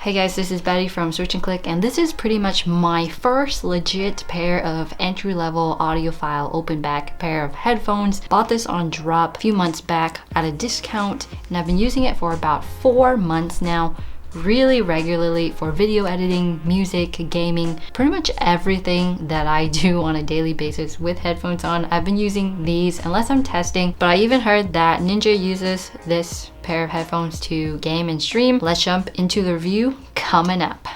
Hey guys, this is Betty from Switch and Click, and this is pretty much my first legit pair of entry-level audiophile open back pair of headphones. Bought this on drop a few months back at a discount, and I've been using it for about 4 months now, really regularly for video editing, music, gaming, pretty much everything that I do on a daily basis with headphones on. I've been using these unless I'm testing, but I even heard that Ninja uses this pair of headphones to game and stream. Let's jump into the review coming up.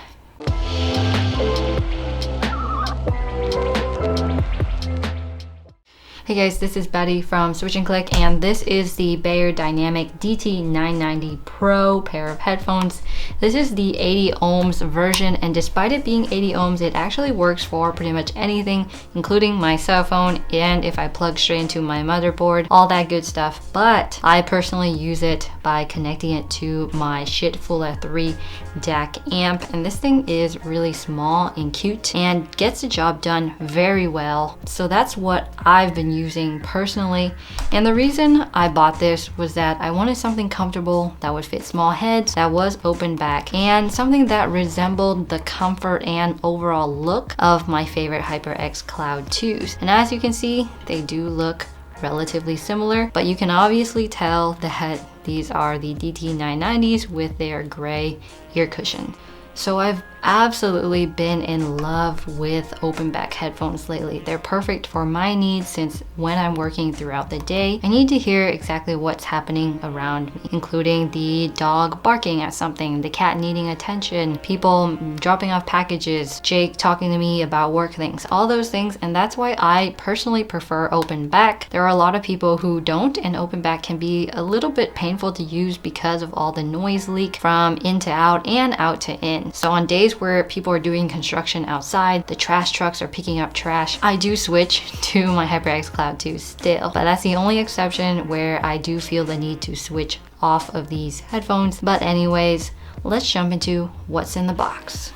Hey guys, this is Betty from Switch and Click, and this is the Beyerdynamic DT990 Pro pair of headphones. This is the 80 ohms version, and despite it being 80 ohms, it actually works for pretty much anything, including my cell phone, and if I plug straight into my motherboard, all that good stuff. But I personally use it by connecting it to my shit Full F3 DAC amp, and this thing is really small and cute and gets the job done very well. So that's what I've been using personally, and the reason I bought this was that I wanted something comfortable that would fit small heads, that was open back, and something that resembled the comfort and overall look of my favorite HyperX Cloud 2s. And as you can see, they do look relatively similar, but you can obviously tell that these are the DT990s with their gray ear cushion. So I've absolutely been in love with open back headphones lately. They're perfect for my needs, since when I'm working throughout the day, I need to hear exactly what's happening around me, including the dog barking at something, the cat needing attention, people dropping off packages, Jake talking to me about work things, all those things. And that's why I personally prefer open back. There are a lot of people who don't, and open back can be a little bit painful to use because of all the noise leak from in to out and out to in. So on days where people are doing construction outside, the trash trucks are picking up trash, I do switch to my HyperX Cloud 2 still. But that's the only exception where I do feel the need to switch off of these headphones. But anyways, let's jump into what's in the box.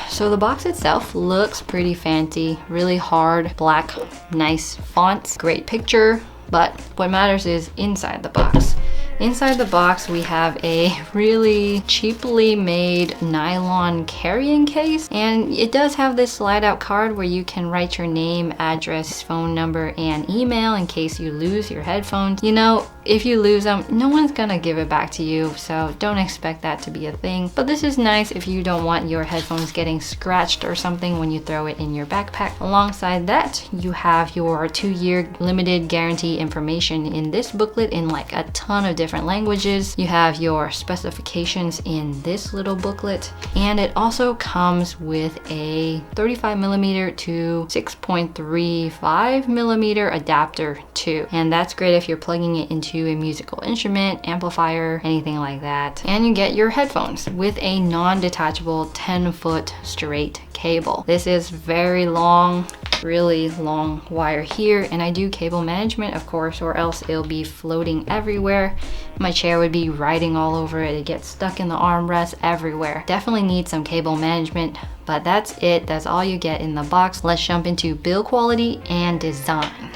So the box itself looks pretty fancy, really hard, black, nice fonts, great picture, but what matters is inside the box. Inside the box, we have a really cheaply made nylon carrying case, and it does have this slide out card where you can write your name, address, phone number, and email in case you lose your headphones. You know, if you lose them, no one's gonna give it back to you, so don't expect that to be a thing. But this is nice if you don't want your headphones getting scratched or something when you throw it in your backpack. Alongside that, you have your 2-year limited guarantee information in this booklet in like a ton of different languages. You have your specifications in this little booklet, and it also comes with a 35mm to 6.35mm adapter too, and that's great if you're plugging it into a musical instrument, amplifier, anything like that. And you get your headphones with a non-detachable 10-foot straight cable. This is very long, really long wire here, and I do cable management, of course, or else it'll be floating everywhere. My chair would be riding all over it. It gets stuck in the armrest, everywhere. Definitely need some cable management, but that's it. That's all you get in the box. Let's jump into build quality and design.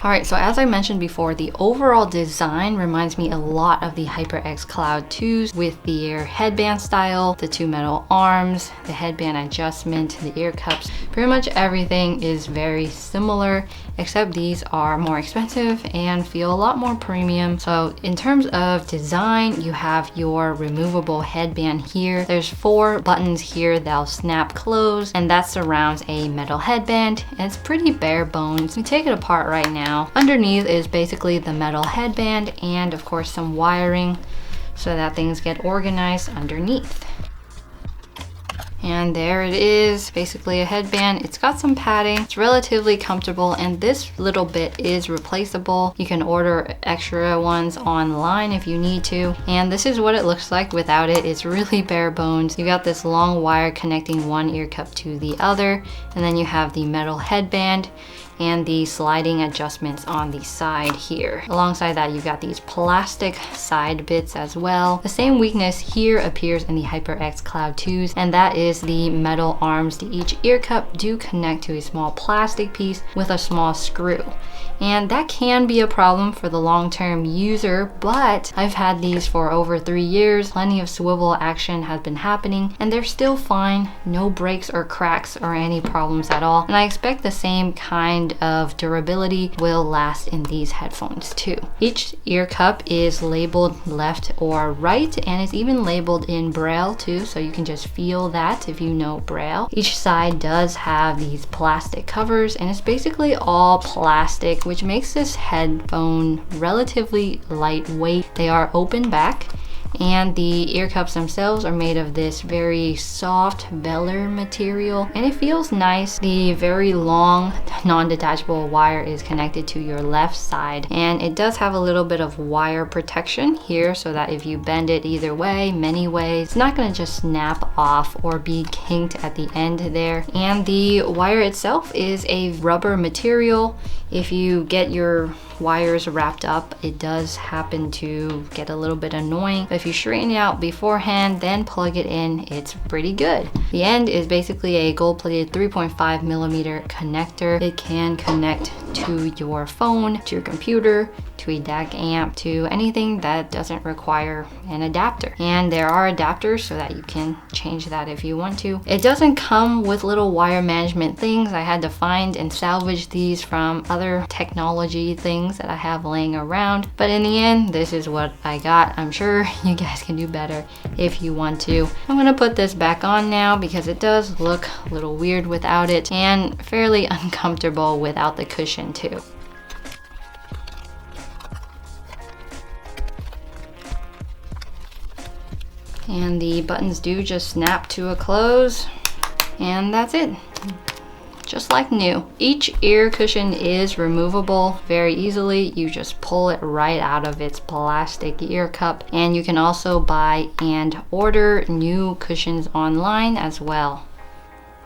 Alright, so as I mentioned before, the overall design reminds me a lot of the HyperX Cloud 2s with their headband style, the 2 metal arms, the headband adjustment, the ear cups. Pretty much everything is very similar, except these are more expensive and feel a lot more premium. So in terms of design, you have your removable headband here. There's 4 buttons here that'll snap close, and that surrounds a metal headband, and it's pretty bare bones. We take it apart right now. Underneath is basically the metal headband, and of course some wiring so that things get organized underneath. And there it is, basically a headband. It's got some padding, it's relatively comfortable, and this little bit is replaceable. You can order extra ones online if you need to. And this is what it looks like without it. It's really bare bones. You got this long wire connecting one ear cup to the other, and then you have the metal headband. and the sliding adjustments on the side here. Alongside that, you've got these plastic side bits as well. The same weakness here appears in the HyperX Cloud 2s, and that is the metal arms to each ear cup do connect to a small plastic piece with a small screw. And that can be a problem for the long-term user, but I've had these for over 3 years. Plenty of swivel action has been happening and they're still fine. No breaks or cracks or any problems at all. And I expect the same kind of durability will last in these headphones too. Each ear cup is labeled left or right, and it's even labeled in Braille too, so you can just feel that if you know Braille. Each side does have these plastic covers, and it's basically all plastic, which makes this headphone relatively lightweight. They are open back, and the ear cups themselves are made of this very soft velour material, and it feels nice. The very long non-detachable wire is connected to your left side, and it does have a little bit of wire protection here so that if you bend it either way, many ways, it's not going to just snap off or be kinked at the end there. And the wire itself is a rubber material. If you get your wires wrapped up, it does happen to get a little bit annoying, but if you straighten it out beforehand then plug it in, it's pretty good. The end is basically a gold-plated 3.5mm connector. It can connect to your phone, to your computer, to a DAC amp, to anything that doesn't require an adapter. And there are adapters so that you can change that if you want to. It doesn't come with little wire management things. I had to find and salvage these from other technology things that I have laying around, but in the end this is what I got. I'm sure you guys can do better if you want to. I'm gonna put this back on now because it does look a little weird without it and fairly uncomfortable without the cushion too. And the buttons do just snap to a close, and that's it. Just like new. Each ear cushion is removable very easily. You just pull it right out of its plastic ear cup, and you can also buy and order new cushions online as well.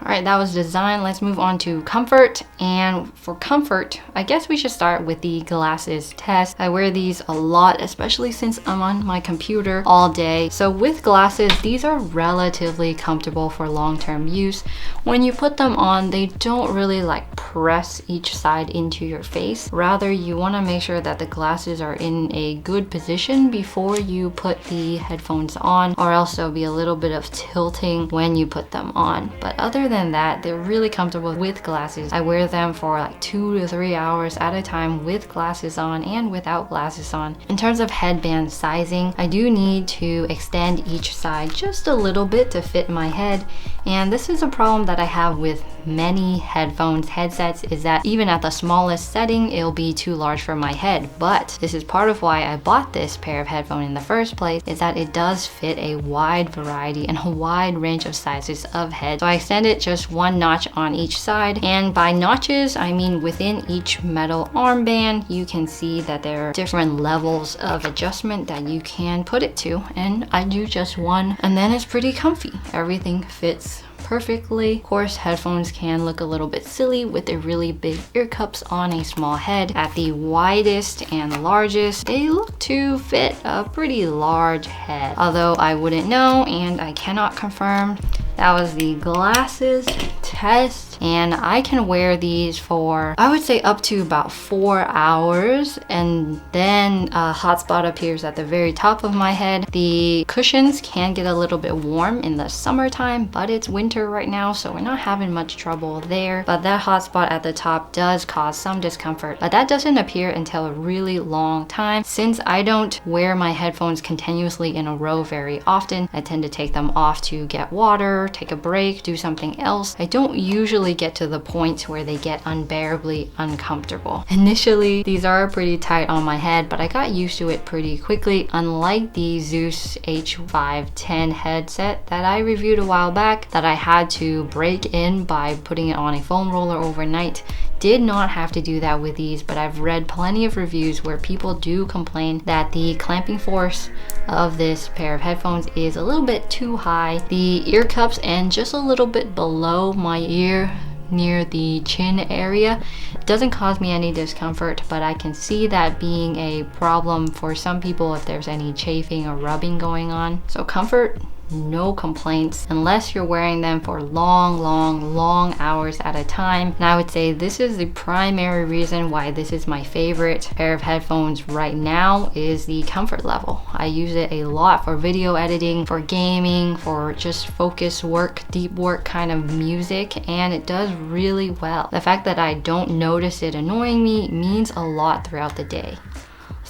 Alright, that was design. Let's move on to comfort. And for comfort, I guess we should start with the glasses test. I wear these a lot, especially since I'm on my computer all day. So with glasses, these are relatively comfortable for long-term use. When you put them on, they don't really like press each side into your face. Rather, you want to make sure that the glasses are in a good position before you put the headphones on, or else there'll be a little bit of tilting when you put them on. But other than that, they're really comfortable with glasses. I wear them for like 2 to 3 hours at a time with glasses on and without glasses on. In terms of headband sizing, I do need to extend each side just a little bit to fit my head, and this is a problem that I have with many headsets, is that even at the smallest setting, it'll be too large for my head. But this is part of why I bought this pair of headphones in the first place, is that it does fit a wide variety and a wide range of sizes of head. So I extended just one notch on each side, and by notches I mean within each metal armband you can see that there are different levels of adjustment that you can put it to, and I do just one, and then it's pretty comfy. Everything fits perfectly. Of course, headphones can look a little bit silly with the really big ear cups on a small head. At the widest and largest, they look to fit a pretty large head, although I wouldn't know and I cannot confirm. That was the glasses test, and I can wear these for, I would say, up to about 4 hours, and then a hot spot appears at the very top of my head. The cushions can get a little bit warm in the summertime, but it's winter right now, so we're not having much trouble there. But that hot spot at the top does cause some discomfort, but that doesn't appear until a really long time. Since I don't wear my headphones continuously in a row very often, I tend to take them off to get water, take a break, do something else. I don't usually get to the point where they get unbearably uncomfortable. Initially, these are pretty tight on my head, but I got used to it pretty quickly. Unlike the Zeus H510 headset that I reviewed a while back that I had to break in by putting it on a foam roller overnight, did not have to do that with these, but I've read plenty of reviews where people do complain that the clamping force of this pair of headphones is a little bit too high. The ear cups and just a little bit below my ear near the chin area. It doesn't cause me any discomfort, but I can see that being a problem for some people if there's any chafing or rubbing going on. So comfort, no complaints unless you're wearing them for long hours at a time. And I would say this is the primary reason why this is my favorite pair of headphones right now, is the comfort level. I use it a lot for video editing, for gaming, for just focus work, deep work kind of music, and it does really well. The fact that I don't notice it annoying me means a lot throughout the day.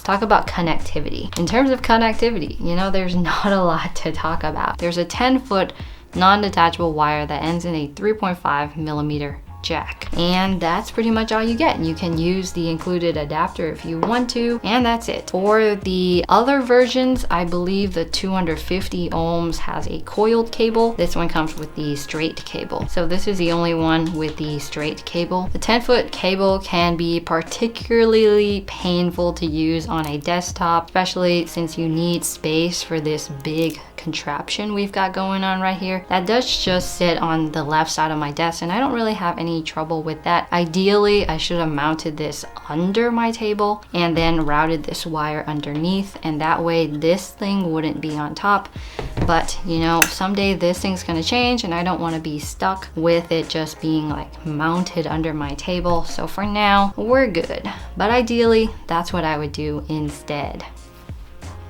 Talk about connectivity. In terms of connectivity, you know, there's not a lot to talk about. There's a 10-foot non-detachable wire that ends in a 3.5mm jack, and that's pretty much all you get. You can use the included adapter if you want to, and that's it. For the other versions, I believe the 250 ohms has a coiled cable. This one comes with the straight cable, so this is the only one with the straight cable. The 10-foot cable can be particularly painful to use on a desktop, especially since you need space for this big contraption we've got going on right here. That does just sit on the left side of my desk, and I don't really have any trouble with that. Ideally, I should have mounted this under my table and then routed this wire underneath, and that way this thing wouldn't be on top. But you know, someday this thing's gonna change and I don't want to be stuck with it just being like mounted under my table. So for now, we're good. But ideally, that's what I would do instead.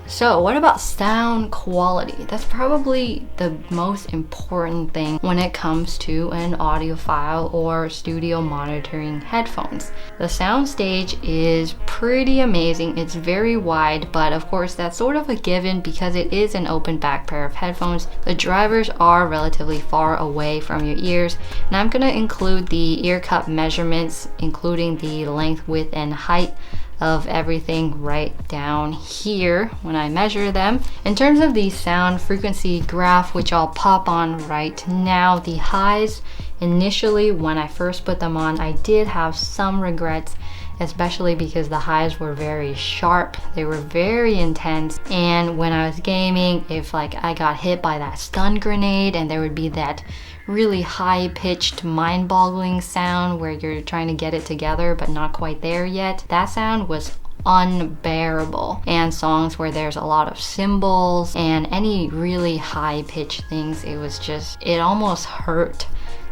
So what about sound quality? That's probably the most important thing when it comes to an audiophile or studio monitoring headphones. The sound stage is pretty amazing. It's very wide, but of course that's sort of a given because it is an open back pair of headphones. The drivers are relatively far away from your ears, and I'm gonna include the ear cup measurements, including the length, width, and height of everything right down here when I measure them. In terms of the sound frequency graph, which I'll pop on right now, the highs initially when I first put them on, I did have some regrets, especially because the highs were very sharp, they were very intense, and when I was gaming, if like I got hit by that stun grenade and there would be that really high-pitched, mind-boggling sound where you're trying to get it together but not quite there yet, that sound was unbearable. And songs where there's a lot of cymbals and any really high-pitched things, it was just, it almost hurt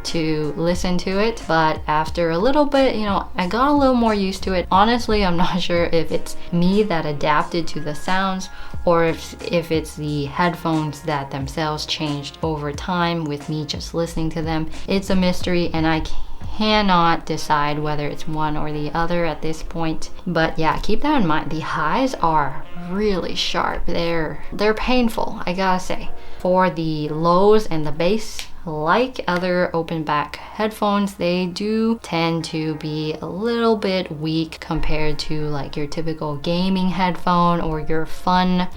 to listen to it. But after a little bit, you know, I got a little more used to it. Honestly, I'm not sure if it's me that adapted to the sounds or if it's the headphones that themselves changed over time with me just listening to them. It's a mystery, and I cannot decide whether it's one or the other at this point. But yeah, keep that in mind. The highs are really sharp. They're painful, I gotta say. For the lows and the bass, like other open back headphones, they do tend to be a little bit weak compared to like your typical gaming headphone or your fun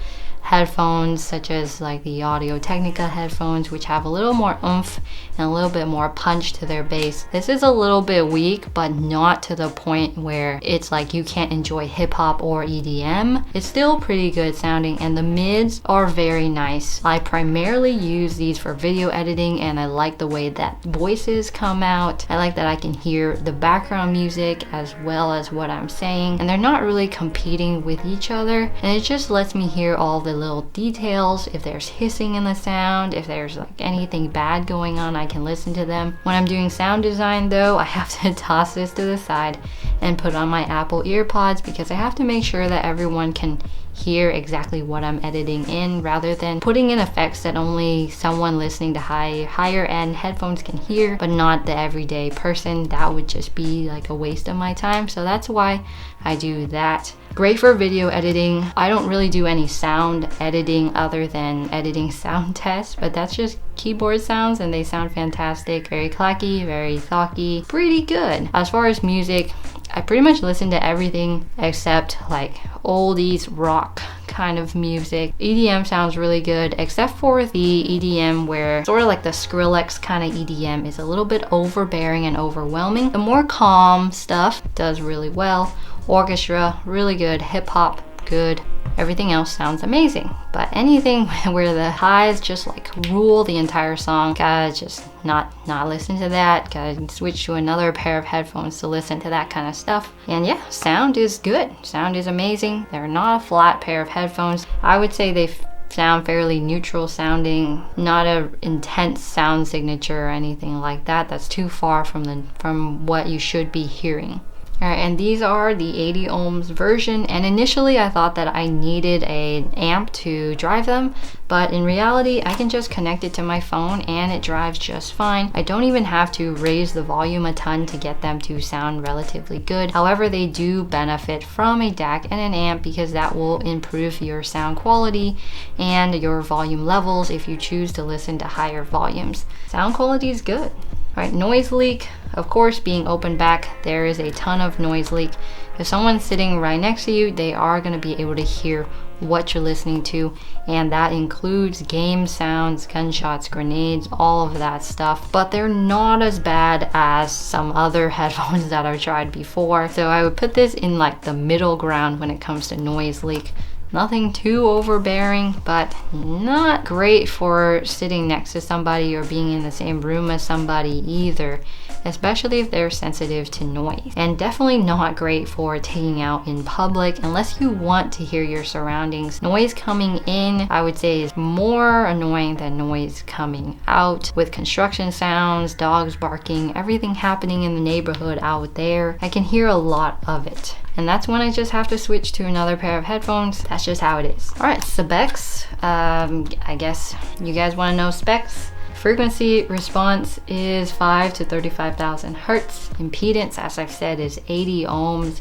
headphones, such as like the Audio-Technica headphones, which have a little more oomph and a little bit more punch to their bass. This is a little bit weak, but not to the point where it's like you can't enjoy hip-hop or EDM. It's still pretty good sounding, and the mids are very nice. I primarily use these for video editing, and I like the way that voices come out. I like that I can hear the background music as well as what I'm saying, and they're not really competing with each other, and it just lets me hear all the little details. If there's hissing in the sound, if there's like anything bad going on, I can listen to them. When I'm doing sound design though, I have to toss this to the side and put on my Apple EarPods because I have to make sure that everyone can hear exactly what I'm editing in, rather than putting in effects that only someone listening to higher end headphones can hear, but not the everyday person. That would just be like a waste of my time. So that's why I do that. Great for video editing. I don't really do any sound editing other than editing sound tests, but that's just keyboard sounds and they sound fantastic. Very clacky, very thocky, pretty good. As far as music, I pretty much listen to everything except like oldies rock kind of music. EDM sounds really good, except for the EDM where sort of like the Skrillex kind of EDM is a little bit overbearing and overwhelming. The more calm stuff does really well. Orchestra, really good. Hip hop, good. Everything else sounds amazing. But anything where the highs just like rule the entire song, gotta just not listen to that. Gotta switch to another pair of headphones to listen to that kind of stuff. And yeah, sound is good. Sound is amazing. They're not a flat pair of headphones. I would say they sound fairly neutral sounding, not a intense sound signature or anything like that. That's too far from what you should be hearing. Alright, and these are the 80 ohms version, and initially I thought that I needed an amp to drive them, but in reality I can just connect it to my phone and it drives just fine. I don't even have to raise the volume a ton to get them to sound relatively good. However, they do benefit from a DAC and an amp because that will improve your sound quality and your volume levels if you choose to listen to higher volumes. Sound quality is good. Alright, noise leak. Of course, being open back, there is a ton of noise leak. If someone's sitting right next to you, they are going to be able to hear what you're listening to, and that includes game sounds, gunshots, grenades, all of that stuff. But they're not as bad as some other headphones that I've tried before. So I would put this in like the middle ground when it comes to noise leak. Nothing too overbearing, but not great for sitting next to somebody or being in the same room as somebody either, especially if they're sensitive to noise. And definitely not great for taking out in public unless you want to hear your surroundings. Noise coming in, I would say, is more annoying than noise coming out. With construction sounds, dogs barking, everything happening in the neighborhood out there, I can hear a lot of it. And that's when I just have to switch to another pair of headphones. That's just how it is. All right, specs. I guess you guys want to know specs. Frequency response is 5 to 35,000 hertz. Impedance, as I've said, is 80 ohms.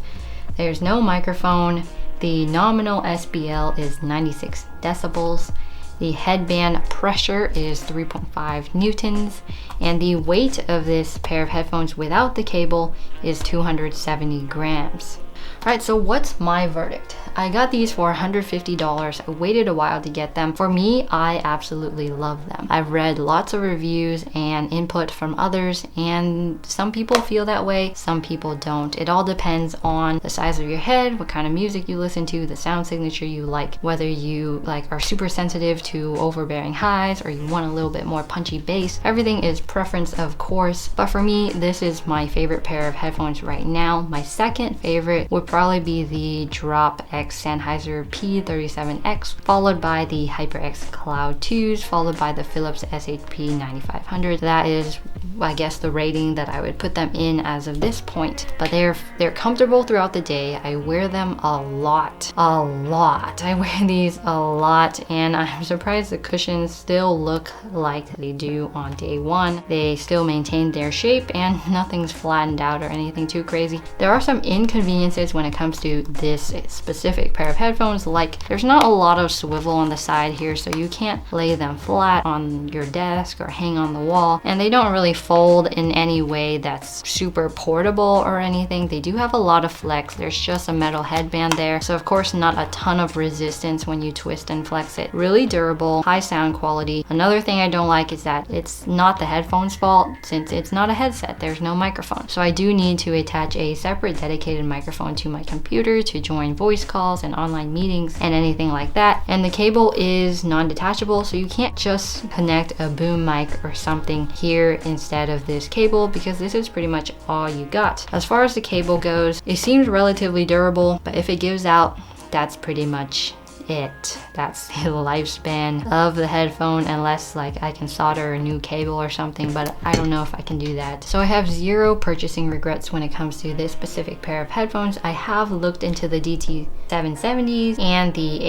There's no microphone. The nominal SBL is 96 decibels. The headband pressure is 3.5 newtons, and the weight of this pair of headphones without the cable is 270 grams. Alright, so what's my verdict? I got these for $150. I waited a while to get them. For me, I absolutely love them. I've read lots of reviews and input from others, and some people feel that way, some people don't. It all depends on the size of your head, what kind of music you listen to, the sound signature you like, whether you are super sensitive to overbearing highs or you want a little bit more punchy bass. Everything is preference, of course, but for me, this is my favorite pair of headphones right now. My second favorite would probably be the Drop X Sennheiser P37X, followed by the HyperX Cloud 2s, followed by the Philips SHP 9500. That is, I guess, the rating that I would put them in as of this point. But they're comfortable throughout the day. I wear them a lot. I wear these a lot, and I'm surprised the cushions still look like they do on day one. They still maintain their shape and nothing's flattened out or anything too crazy. There are some inconveniences when it comes to this specific pair of headphones, like there's not a lot of swivel on the side here, so you can't lay them flat on your desk or hang on the wall, and they don't really fold in any way that's super portable or anything. They do have a lot of flex. There's just a metal headband there, so of course not a ton of resistance when you twist and flex it. Really durable, high sound quality. Another thing I don't like is that it's not the headphone's fault, since it's not a headset. There's no microphone, so I do need to attach a separate dedicated microphone to my computer to join voice calls and online meetings and anything like that. And the cable is non-detachable, so you can't just connect a boom mic or something here instead of this cable, because this is pretty much all you got. As far as the cable goes, it seems relatively durable, but if it gives out, that's pretty much it. That's the lifespan of the headphone, unless I can solder a new cable or something, but I don't know if I can do that. So I have zero purchasing regrets when it comes to this specific pair of headphones. I have looked into the DT770s and the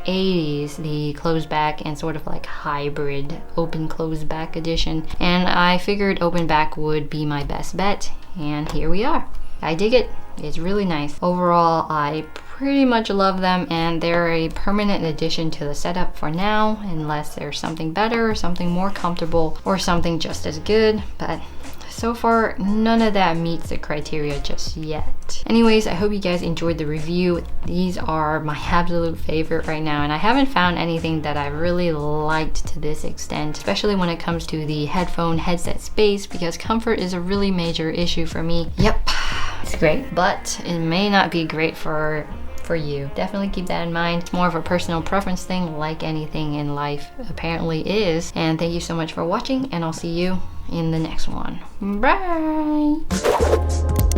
880s, the closed back and sort of hybrid open closed back edition, and I figured open back would be my best bet, and here we are. I dig it. It's really nice. Overall, I pretty much love them, and they're a permanent addition to the setup for now, unless there's something better or something more comfortable or something just as good, but so far none of that meets the criteria just yet. Anyways, I hope you guys enjoyed the review. These are my absolute favorite right now, and I haven't found anything that I really liked to this extent, especially when it comes to the headset space, because comfort is a really major issue for me. Yep, it's great, but it may not be great for for you. Definitely keep that in mind. It's more of a personal preference thing, like anything in life apparently is. And thank you so much for watching, and I'll see you in the next one. Bye!